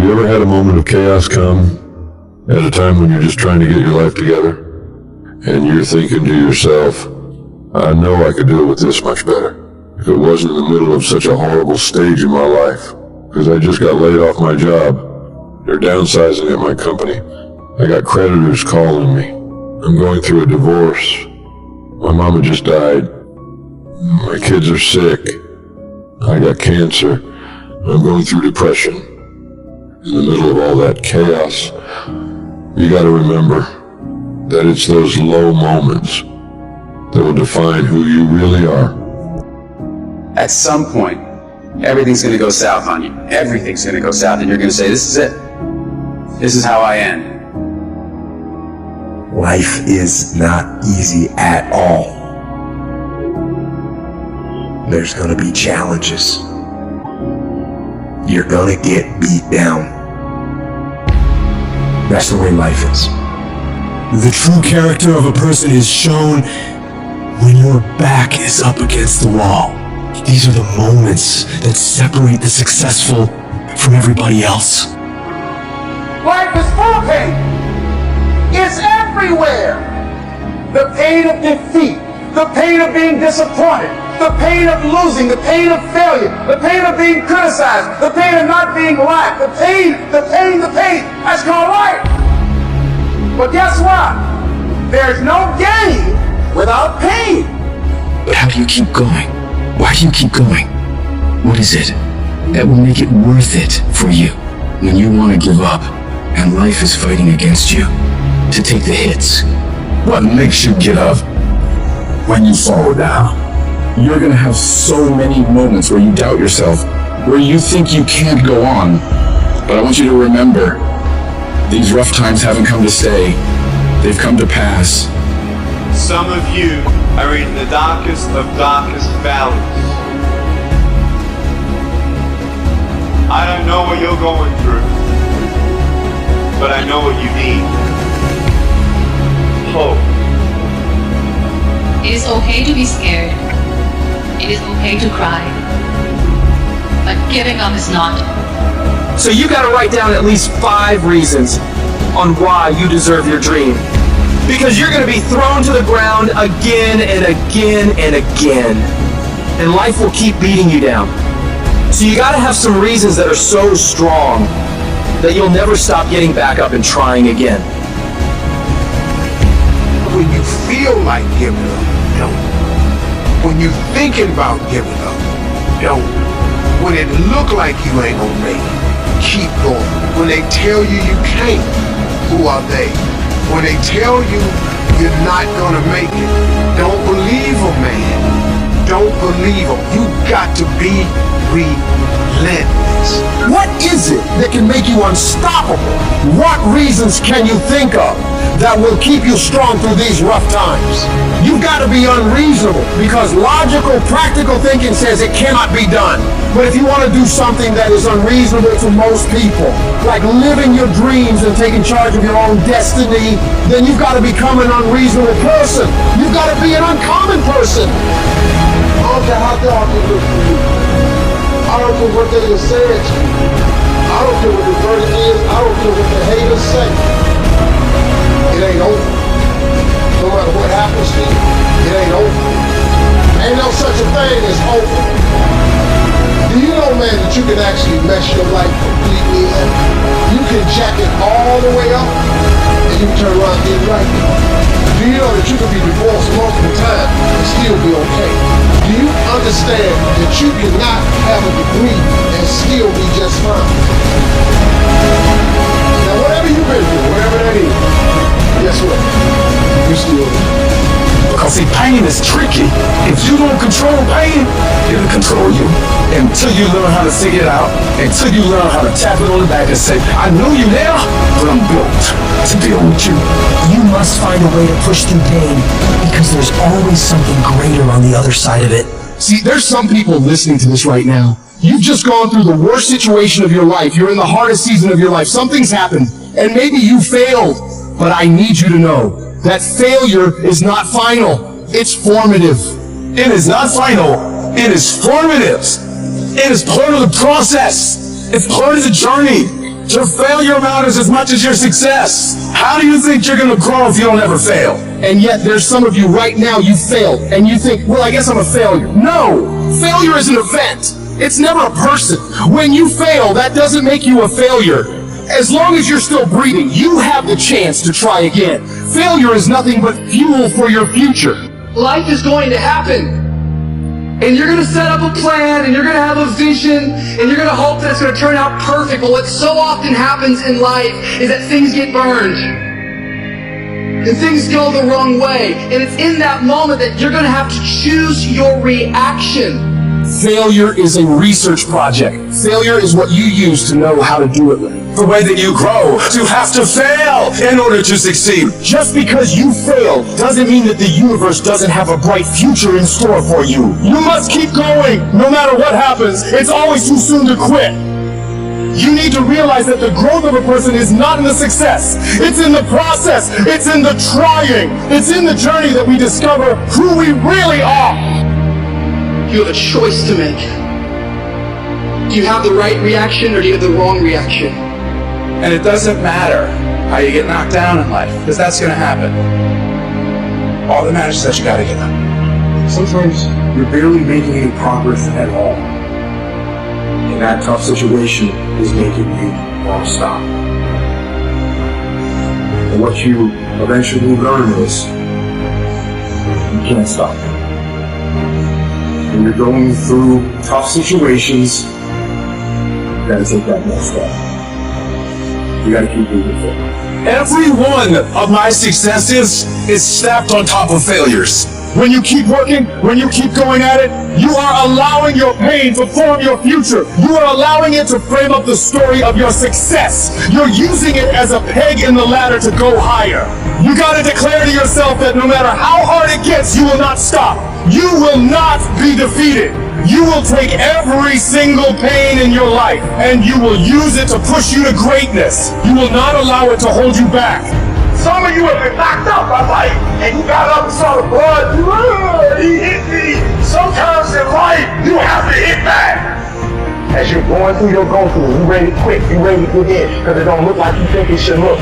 you ever had a moment of chaos come at a time when you're just trying to get your life together? And you're thinking to yourself, I know I could do it with this much better. If it wasn't in the middle of such a horrible stage in my life, because I just got laid off my job. They're downsizing at my company. I got creditors calling me. I'm going through a divorce. My mama just died. My kids are sick. I got cancer. I'm going through depression. In the middle of all that chaos, you gotta remember that it's those low moments that will define who you really are. At some point, everything's going to go south on you. Everything's going to go south, and you're going to say, this is it. This is how I end. Life is not easy at all. There's going to be challenges. You're going to get beat down. That's the way life is. The true character of a person is shown when your back is up against the wall. These are the moments that separate the successful from everybody else. Life is full of pain. It's everywhere. The pain of defeat, the pain of being disappointed, the pain of losing, the pain of failure, the pain of being criticized, the pain of not being liked, the pain. That's called life. But guess what? There's no gain without pain. But how do you keep going? Why do you keep going? What is it that will make it worth it for you when you want to give up and life is fighting against you to take the hits? What makes you get up when you fall down? You're going to have so many moments where you doubt yourself, where you think you can't go on. But I want you to remember, these rough times haven't come to stay. They've come to pass. Some of you are in the darkest of darkest valleys. I don't know what you're going through, but I know what you need. Hope. It is okay to be scared. It is okay to cry. But giving up is not. So you gotta write down at least 5 reasons on why you deserve your dream. Because you're gonna be thrown to the ground again and again and again. And life will keep beating you down. So you gotta have some reasons that are so strong that you'll never stop getting back up and trying again. When you feel like giving up, don't. When you're thinking about giving up, don't. When it look like you ain't gonna make it, keep going. When they tell you you can't, who are they? When they tell you you're not gonna make it, don't believe them, man. Don't believe them. You got to be relentless. What is it that can make you unstoppable? What reasons can you think of that will keep you strong through these rough times? You've got to be unreasonable because logical, practical thinking says it cannot be done. But if you want to do something that is unreasonable to most people, like living your dreams and taking charge of your own destiny, then you've got to become an unreasonable person. You've got to be an uncommon person. I don't care how dark it looks for you. I don't care what they have said to you. I don't care what the verdict is. I don't care what the haters say. It ain't over. No matter what happens to you, it ain't over. Ain't no such a thing as over. Do you know, man, that you can actually mess your life completely up? You can jack it all the way up, and you can turn around and get it right. Do you know that you can be divorced multiple times and still be okay? Do you understand that you cannot have a degree and still be just fine? Now, whatever you've been through, whatever that is, guess what? You still live. Because see, pain is tricky. If you don't control pain, it'll control you. Until you learn how to figure it out, until you learn how to tap it on the back and say, I know you there, but I'm built to deal with you. You must find a way to push through pain because there's always something greater on the other side of it. See, there's some people listening to this right now. You've just gone through the worst situation of your life. You're in the hardest season of your life. Something's happened, and maybe you failed. But I need you to know that failure is not final. It's formative. It is not final. It is formative. It is part of the process. It's part of the journey. Your failure matters as much as your success. How do you think you're going to grow if you don't ever fail? And yet there's some of you right now, you failed, and you think, well, I guess I'm a failure. No! Failure is an event. It's never a person. When you fail, that doesn't make you a failure. As long as you're still breathing, you have the chance to try again. Failure is nothing but fuel for your future. Life is going to happen. And you're going to set up a plan, and you're going to have a vision, and you're going to hope that it's going to turn out perfect. But what so often happens in life is that things get burned. And things go the wrong way. And it's in that moment that you're going to have to choose your reaction. Failure is a research project. Failure is what you use to know how to do it right. The way that you grow, you have to fail in order to succeed. Just because you fail doesn't mean that the universe doesn't have a bright future in store for you. You must keep going, no matter what happens. It's always too soon to quit. You need to realize that the growth of a person is not in the success. It's in the process. It's in the trying. It's in the journey that we discover who we really are. You have a choice to make. Do you have the right reaction or do you have the wrong reaction? And it doesn't matter how you get knocked down in life, because that's going to happen. All that matters is that you got to get up. Sometimes you're barely making any progress at all. And that tough situation is making you want to stop. And what you eventually learn is you can't stop. When you're going through tough situations, you gotta take that next step. You gotta keep moving forward. Every one of my successes is stacked on top of failures. When you keep working, when you keep going at it, you are allowing your pain to form your future. You are allowing it to frame up the story of your success. You're using it as a peg in the ladder to go higher. You gotta declare to yourself that no matter how hard it gets, you will not stop. You will not be defeated. You will take every single pain in your life and you will use it to push you to greatness. You will not allow it to hold you back. Some of you have been knocked out by life, and you got up and saw the blood. He hit me. Sometimes in life, you have to hit back. As you're going through your go-through, you ready to quit, you ready to quit in, because it don't look like you think it should look.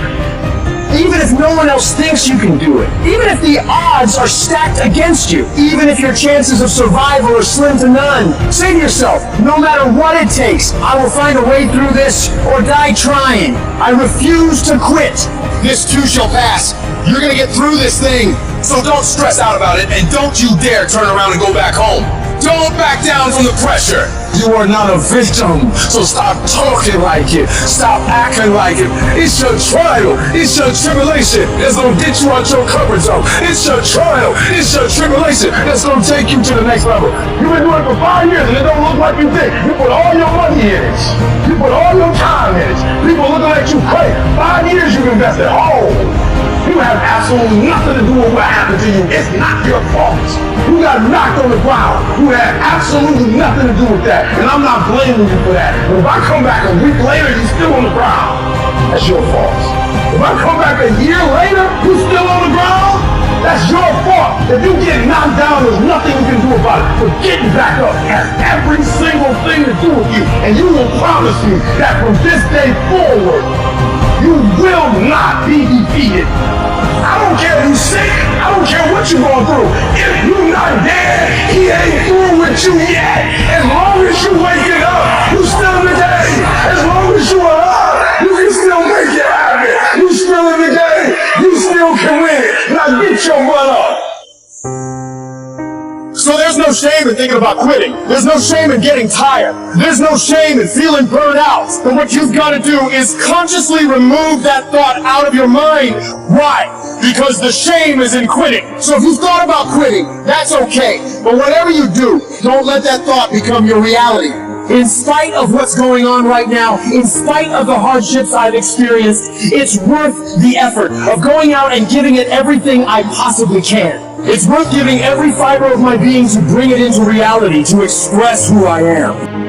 Even if no one else thinks you can do it, even if the odds are stacked against you, even if your chances of survival are slim to none, say to yourself, no matter what it takes, I will find a way through this or die trying. I refuse to quit. This too shall pass. You're gonna get through this thing, so don't stress out about it, and don't you dare turn around and go back home. Don't back down from the pressure. You are not a victim, so stop talking like it. Stop acting like it. It's your trial. It's your tribulation that's gonna get you out your comfort zone. It's your trial. It's your tribulation that's gonna take you to the next level. You've been doing it for 5 years and it don't look like you did. You put all your money in it. You put all your time in it. People looking at you crazy. 5 years you've invested. Oh, you have absolutely nothing to do with what happened to you. It's not your fault. You got knocked on the ground. You had absolutely nothing to do with that. And I'm not blaming you for that. But if I come back a week later, you're still on the ground. That's your fault. If I come back a year later, you're still on the ground. That's your fault. If you get knocked down, there's nothing you can do about it. But getting back up has every single thing to do with you. And you will promise me that from this day forward, you will not be defeated. I don't care if you're sick. I don't care what you're going through. If you're not dead, he ain't through with you yet. As long as you waking up, you still in the game. As long as you are alive, you can still make it happen. You still in the game. You still can win it. Now get your butt up. So there's no shame in thinking about quitting. There's no shame in getting tired. There's no shame in feeling burned out. But what you've got to do is consciously remove that thought out of your mind. Why? Because the shame is in quitting. So if you've thought about quitting, that's okay. But whatever you do, don't let that thought become your reality. In spite of what's going on right now, in spite of the hardships I've experienced, it's worth the effort of going out and giving it everything I possibly can. It's worth giving every fiber of my being to bring it into reality, to express who I am.